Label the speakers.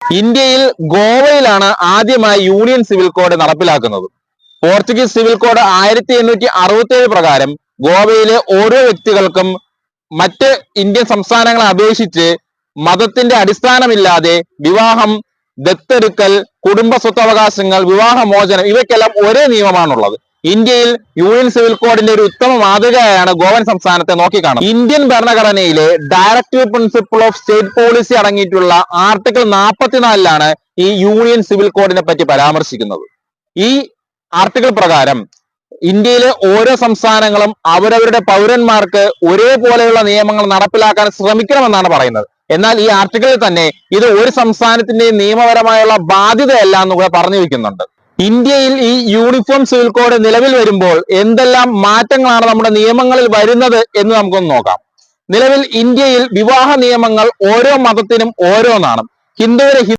Speaker 1: ഇന്ത്യയിൽ ഗോവയിലാണ് ആദ്യമായി യൂണിയൻ സിവിൽ കോഡ് നടപ്പിലാക്കുന്നത്. പോർച്ചുഗീസ് സിവിൽ കോഡ് 1867 പ്രകാരം ഗോവയിലെ ഓരോ വ്യക്തികൾക്കും മറ്റ് ഇന്ത്യൻ സംസ്ഥാനങ്ങളെ അപേക്ഷിച്ച് മതത്തിന്റെ അടിസ്ഥാനമില്ലാതെ വിവാഹം, ദത്തെടുക്കൽ, കുടുംബ സ്വത്തവകാശങ്ങൾ, വിവാഹമോചനം ഇവയ്ക്കെല്ലാം ഒരേ നിയമമാണുള്ളത്. ഇന്ത്യയിൽ യൂണിയൻ സിവിൽ കോഡിന്റെ ഒരു ഉത്തമ മാതൃകയായാണ് ഗോവൻ സംസ്ഥാനത്തെ നോക്കിക്കാണുന്നത്. ഇന്ത്യൻ ഭരണഘടനയിലെ directive principle of state policy അടങ്ങിയിട്ടുള്ള ആർട്ടിക്കിൾ 44 ഈ യൂണിയൻ സിവിൽ കോഡിനെ പറ്റി പരാമർശിക്കുന്നത്. ഈ ആർട്ടിക്കിൾ പ്രകാരം ഇന്ത്യയിലെ ഓരോ സംസ്ഥാനങ്ങളും അവരവരുടെ പൗരന്മാർക്ക് ഒരേപോലെയുള്ള നിയമങ്ങൾ നടപ്പിലാക്കാൻ ശ്രമിക്കണമെന്നാണ് പറയുന്നത്. എന്നാൽ ഈ ആർട്ടിക്കിളിൽ തന്നെ ഇത് ഒരു സംസ്ഥാനത്തിന്റെയും നിയമപരമായുള്ള ബാധ്യതയല്ല എന്ന് കൂടെ പറഞ്ഞു വെക്കുന്നുണ്ട്. ഇന്ത്യയിൽ ഈ യൂണിഫോം സിവിൽ കോഡ് നിലവിൽ വരുമ്പോൾ എന്തെല്ലാം മാറ്റങ്ങളാണ് നമ്മുടെ നിയമങ്ങളിൽ വരുന്നത് എന്ന് നമുക്കൊന്ന് നോക്കാം. നിലവിൽ ഇന്ത്യയിൽ വിവാഹ നിയമങ്ങൾ ഓരോ മതത്തിനും ഓരോന്നാണ്. ഹിന്ദുവിന്